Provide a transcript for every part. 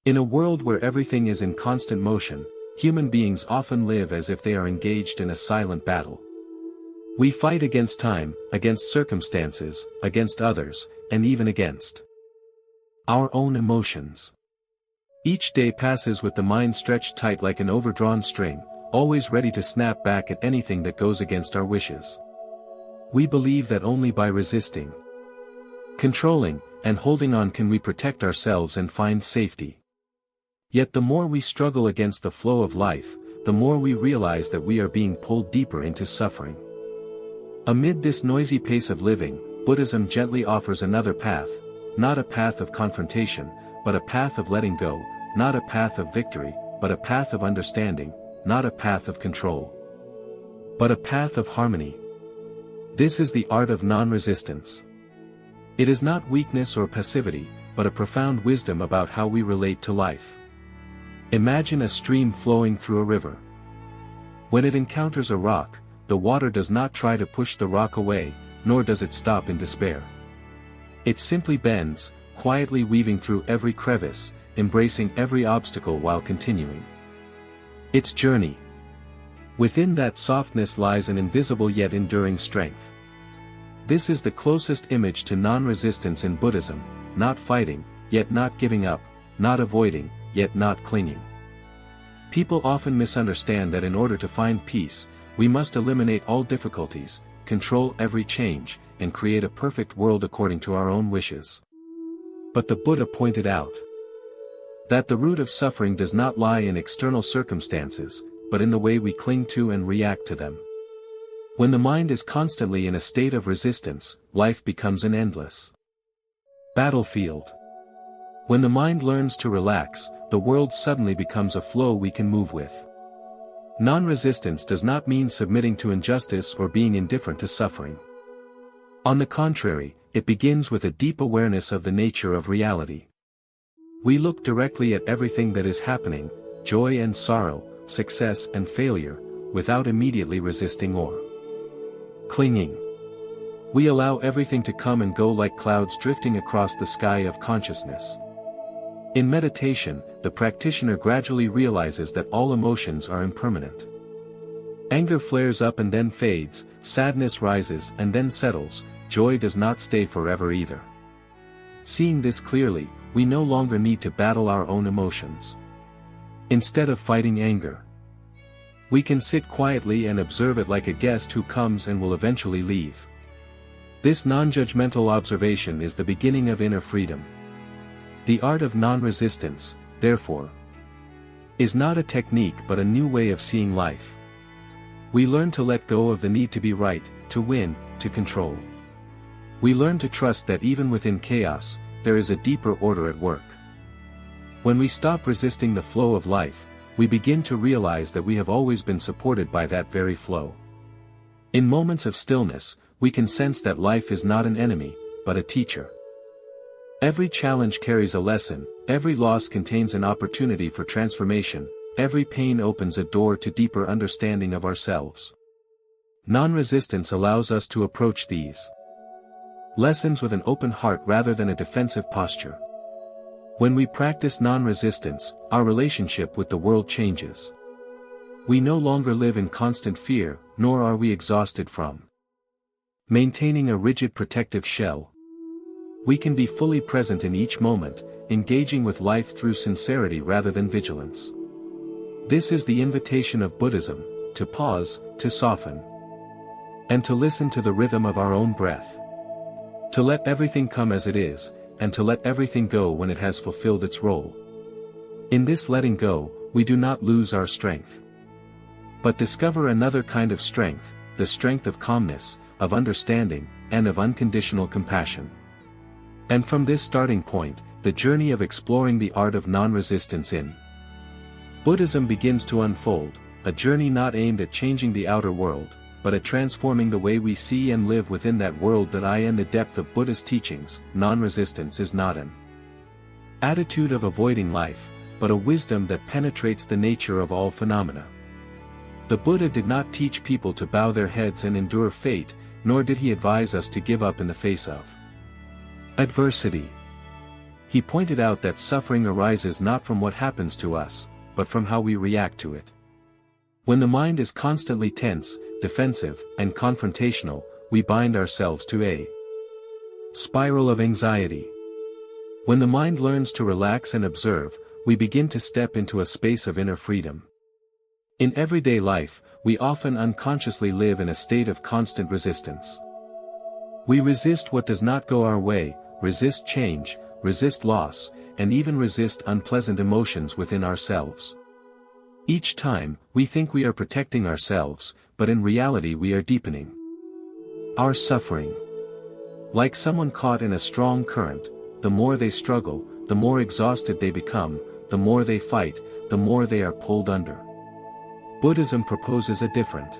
In a world where everything is in constant motion, human beings often live as if they are engaged in a silent battle. We fight against time, against circumstances, against others, and even against our own emotions. Each day passes with the mind stretched tight like an overdrawn string, always ready to snap back at anything that goes against our wishes. We believe that only by resisting, controlling, and holding on can we protect ourselves and find safety. Yet the more we struggle against the flow of life, the more we realize that we are being pulled deeper into suffering. Amid this noisy pace of living, Buddhism gently offers another path, not a path of confrontation, but a path of letting go, not a path of victory, but a path of understanding, not a path of control, but a path of harmony. This is the art of non-resistance. It is not weakness or passivity, but a profound wisdom about how we relate to life. Imagine a stream flowing through a river. When it encounters a rock, the water does not try to push the rock away, nor does it stop in despair. It simply bends, quietly weaving through every crevice, embracing every obstacle while continuing its journey. Within that softness lies an invisible yet enduring strength. This is the closest image to non-resistance in Buddhism, not fighting, yet not giving up, not avoiding, yet not clinging. People often misunderstand that in order to find peace, we must eliminate all difficulties, control every change, and create a perfect world according to our own wishes. But the Buddha pointed out that the root of suffering does not lie in external circumstances, but in the way we cling to and react to them. When the mind is constantly in a state of resistance, life becomes an endless battlefield. When the mind learns to relax, the world suddenly becomes a flow we can move with. Non-resistance does not mean submitting to injustice or being indifferent to suffering. On the contrary, it begins with a deep awareness of the nature of reality. We look directly at everything that is happening, joy and sorrow, success and failure, without immediately resisting or clinging. We allow everything to come and go like clouds drifting across the sky of consciousness. In meditation, the practitioner gradually realizes that all emotions are impermanent. Anger flares up and then fades, sadness rises and then settles, joy does not stay forever either. Seeing this clearly, we no longer need to battle our own emotions. Instead of fighting anger, we can sit quietly and observe it like a guest who comes and will eventually leave. This non-judgmental observation is the beginning of inner freedom. The art of non-resistance, therefore, is not a technique but a new way of seeing life. We learn to let go of the need to be right, to win, to control. We learn to trust that even within chaos, there is a deeper order at work. When we stop resisting the flow of life, we begin to realize that we have always been supported by that very flow. In moments of stillness, we can sense that life is not an enemy, but a teacher. Every challenge carries a lesson, every loss contains an opportunity for transformation, every pain opens a door to deeper understanding of ourselves. Non-resistance allows us to approach these lessons with an open heart rather than a defensive posture. When we practice non-resistance, our relationship with the world changes. We no longer live in constant fear, nor are we exhausted from maintaining a rigid protective shell. We can be fully present in each moment, engaging with life through sincerity rather than vigilance. This is the invitation of Buddhism, to pause, to soften, and to listen to the rhythm of our own breath. To let everything come as it is, and to let everything go when it has fulfilled its role. In this letting go, we do not lose our strength, but discover another kind of strength, the strength of calmness, of understanding, and of unconditional compassion. And from this starting point, the journey of exploring the art of non-resistance in Buddhism begins to unfold, a journey not aimed at changing the outer world, but at transforming the way we see and live within that world. In the depth of Buddha's teachings, non-resistance is not an attitude of avoiding life, but a wisdom that penetrates the nature of all phenomena. The Buddha did not teach people to bow their heads and endure fate, nor did he advise us to give up in the face of adversity. He pointed out that suffering arises not from what happens to us, but from how we react to it. When the mind is constantly tense, defensive, and confrontational, we bind ourselves to a spiral of anxiety. When the mind learns to relax and observe, we begin to step into a space of inner freedom. In everyday life, we often unconsciously live in a state of constant resistance. We resist what does not go our way, resist change, resist loss, and even resist unpleasant emotions within ourselves. Each time, we think we are protecting ourselves, but in reality we are deepening our suffering. Like someone caught in a strong current, the more they struggle, the more exhausted they become, the more they fight, the more they are pulled under. Buddhism proposes a different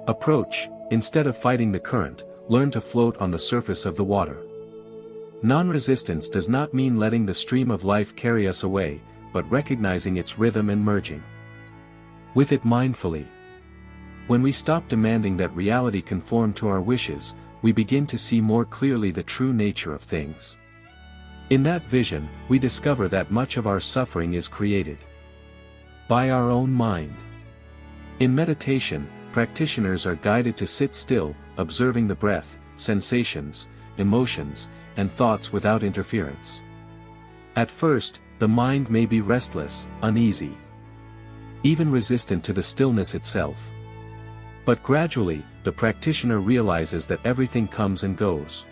approach. Instead of fighting the current, learn to float on the surface of the water. Non-resistance does not mean letting the stream of life carry us away, but recognizing its rhythm and merging with it mindfully. When we stop demanding that reality conform to our wishes, we begin to see more clearly the true nature of things. In that vision, we discover that much of our suffering is created by our own mind. In meditation, practitioners are guided to sit still, observing the breath, sensations, emotions, and thoughts without interference. At first, the mind may be restless, uneasy, even resistant to the stillness itself. But gradually, the practitioner realizes that everything comes and goes.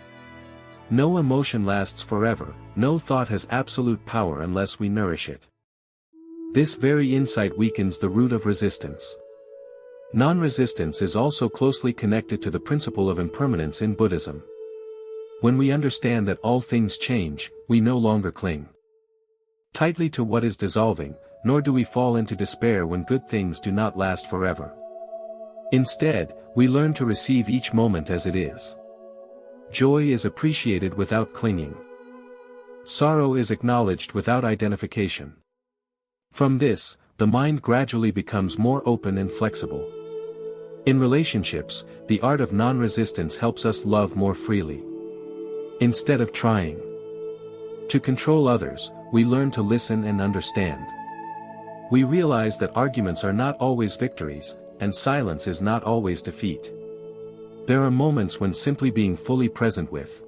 No emotion lasts forever, no thought has absolute power unless we nourish it. This very insight weakens the root of resistance. Non-resistance is also closely connected to the principle of impermanence in Buddhism. When we understand that all things change, we no longer cling tightly to what is dissolving, nor do we fall into despair when good things do not last forever. Instead, we learn to receive each moment as it is. Joy is appreciated without clinging. Sorrow is acknowledged without identification. From this, the mind gradually becomes more open and flexible. In relationships, the art of non-resistance helps us love more freely. Instead of trying to control others, we learn to listen and understand. We realize that arguments are not always victories, and silence is not always defeat. There are moments when simply being fully present with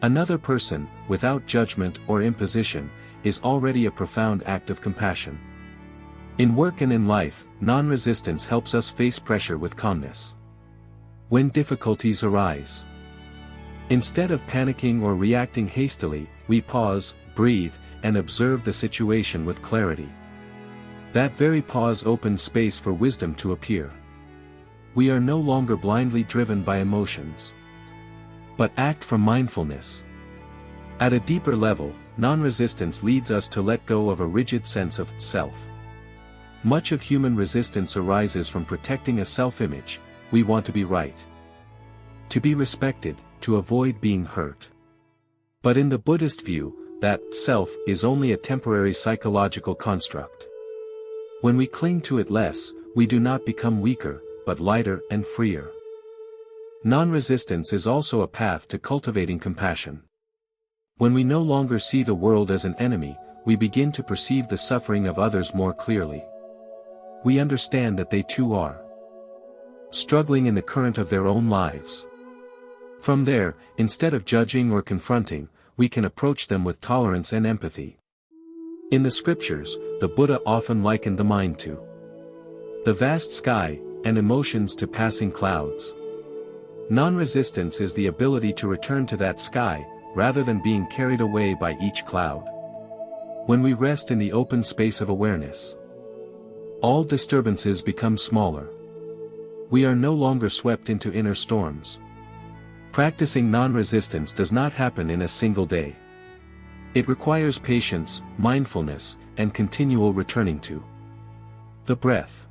another person, without judgment or imposition, is already a profound act of compassion. In work and in life, non-resistance helps us face pressure with calmness. When difficulties arise, instead of panicking or reacting hastily, we pause, breathe, and observe the situation with clarity. That very pause opens space for wisdom to appear. We are no longer blindly driven by emotions, but act from mindfulness. At a deeper level, non-resistance leads us to let go of a rigid sense of self. Much of human resistance arises from protecting a self-image. We want to be right, to be respected, to avoid being hurt. But in the Buddhist view, that self is only a temporary psychological construct. When we cling to it less, we do not become weaker, but lighter and freer. Non-resistance is also a path to cultivating compassion. When we no longer see the world as an enemy, we begin to perceive the suffering of others more clearly. We understand that they too are struggling in the current of their own lives. From there, instead of judging or confronting, we can approach them with tolerance and empathy. In the scriptures, the Buddha often likened the mind to the vast sky, and emotions to passing clouds. Non-resistance is the ability to return to that sky, rather than being carried away by each cloud. When we rest in the open space of awareness, all disturbances become smaller. We are no longer swept into inner storms. Practicing non-resistance does not happen in a single day. It requires patience, mindfulness, and continual returning to the breath.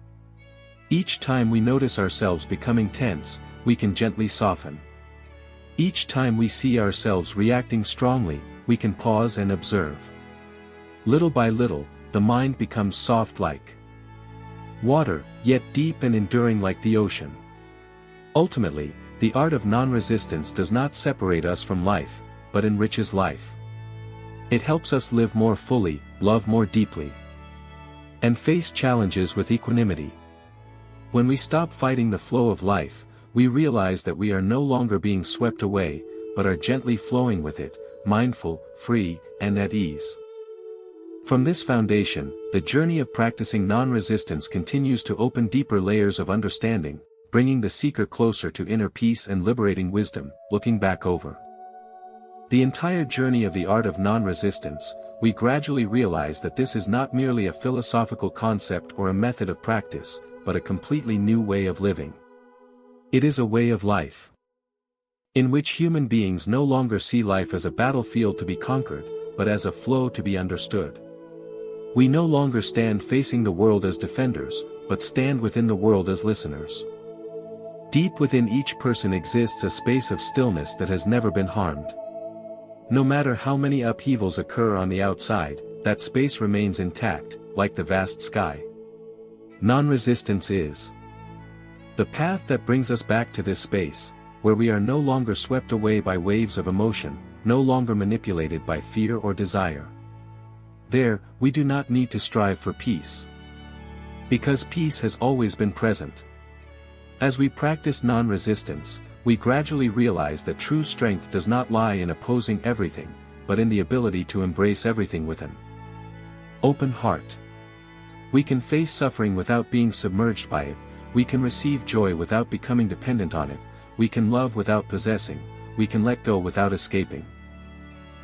Each time we notice ourselves becoming tense, we can gently soften. Each time we see ourselves reacting strongly, we can pause and observe. Little by little, the mind becomes soft like water, yet deep and enduring like the ocean. Ultimately, the art of non-resistance does not separate us from life, but enriches life. It helps us live more fully, love more deeply, and face challenges with equanimity. When we stop fighting the flow of life, we realize that we are no longer being swept away, but are gently flowing with it, mindful, free, and at ease. From this foundation, the journey of practicing non-resistance continues to open deeper layers of understanding, bringing the seeker closer to inner peace and liberating wisdom. Looking back over the entire journey of the art of non-resistance, we gradually realize that this is not merely a philosophical concept or a method of practice, but a completely new way of living. It is a way of life in which human beings no longer see life as a battlefield to be conquered, but as a flow to be understood. We no longer stand facing the world as defenders, but stand within the world as listeners. Deep within each person exists a space of stillness that has never been harmed. No matter how many upheavals occur on the outside, that space remains intact, like the vast sky. Non-resistance is the path that brings us back to this space, where we are no longer swept away by waves of emotion, no longer manipulated by fear or desire. There, we do not need to strive for peace, because peace has always been present. As we practice non-resistance, we gradually realize that true strength does not lie in opposing everything, but in the ability to embrace everything with an open heart. We can face suffering without being submerged by it, we can receive joy without becoming dependent on it, we can love without possessing, we can let go without escaping.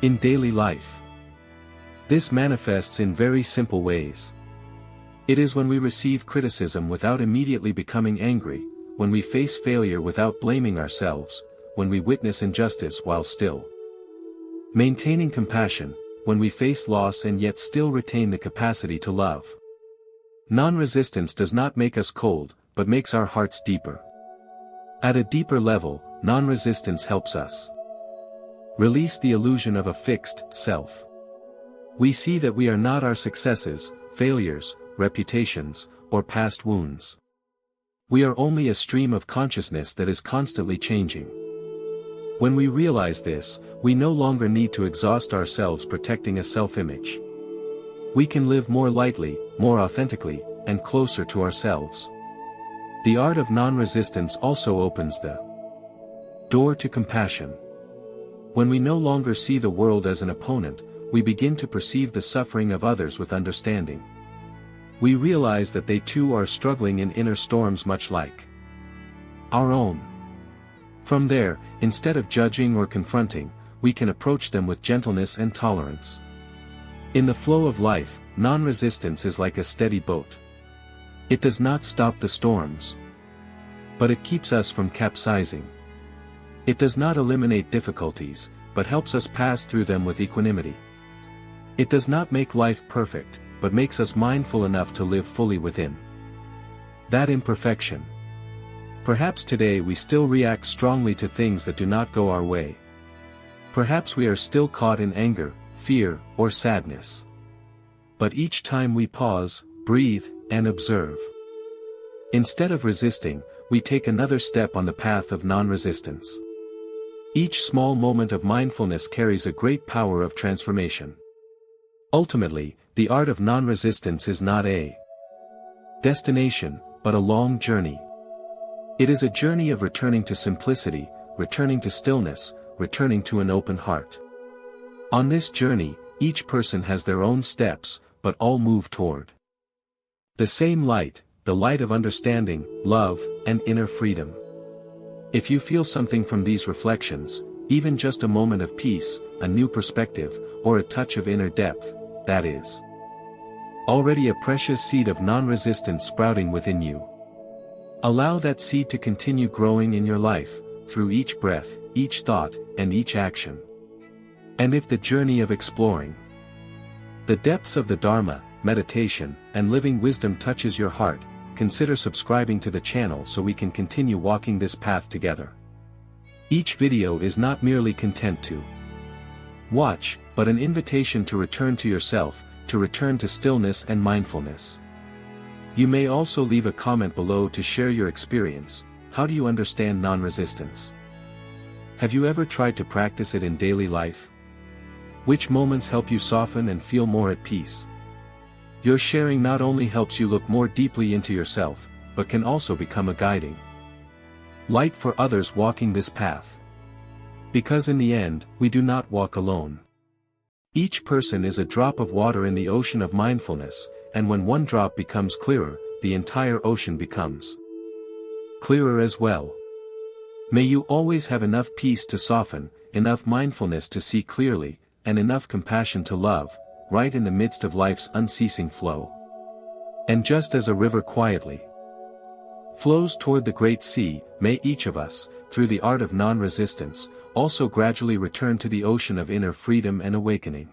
In daily life, this manifests in very simple ways. It is when we receive criticism without immediately becoming angry, when we face failure without blaming ourselves, when we witness injustice while still maintaining compassion, when we face loss and yet still retain the capacity to love. Non-resistance does not make us cold, but makes our hearts deeper. At a deeper level, non-resistance helps us release the illusion of a fixed self. We see that we are not our successes, failures, reputations, or past wounds. We are only a stream of consciousness that is constantly changing. When we realize this, we no longer need to exhaust ourselves protecting a self-image. We can live more lightly, more authentically, and closer to ourselves. The art of non-resistance also opens the door to compassion. When we no longer see the world as an opponent, we begin to perceive the suffering of others with understanding. We realize that they too are struggling in inner storms much like our own. From there, instead of judging or confronting, we can approach them with gentleness and tolerance. In the flow of life, non-resistance is like a steady boat. It does not stop the storms, but it keeps us from capsizing. It does not eliminate difficulties, but helps us pass through them with equanimity. It does not make life perfect, but makes us mindful enough to live fully within that imperfection. Perhaps today we still react strongly to things that do not go our way. Perhaps we are still caught in anger, fear, or sadness. But each time we pause, breathe, and observe. Instead of resisting, we take another step on the path of non-resistance. Each small moment of mindfulness carries a great power of transformation. Ultimately, the art of non-resistance is not a destination, but a long journey. It is a journey of returning to simplicity, returning to stillness, returning to an open heart. On this journey, each person has their own steps, but all move toward the same light, the light of understanding, love, and inner freedom. If you feel something from these reflections, even just a moment of peace, a new perspective, or a touch of inner depth, that is already a precious seed of non-resistance sprouting within you. Allow that seed to continue growing in your life, through each breath, each thought, and each action. And if the journey of exploring the depths of the Dharma, meditation, and living wisdom touches your heart, consider subscribing to the channel so we can continue walking this path together. Each video is not merely content to watch, but an invitation to return to yourself, to return to stillness and mindfulness. You may also leave a comment below to share your experience. How do you understand non-resistance? Have you ever tried to practice it in daily life? Which moments help you soften and feel more at peace? Your sharing not only helps you look more deeply into yourself, but can also become a guiding light for others walking this path. Because in the end, we do not walk alone. Each person is a drop of water in the ocean of mindfulness, and when one drop becomes clearer, the entire ocean becomes clearer as well. May you always have enough peace to soften, enough mindfulness to see clearly, and enough compassion to love, right in the midst of life's unceasing flow. And just as a river quietly flows toward the great sea, may each of us, through the art of non-resistance, also gradually return to the ocean of inner freedom and awakening.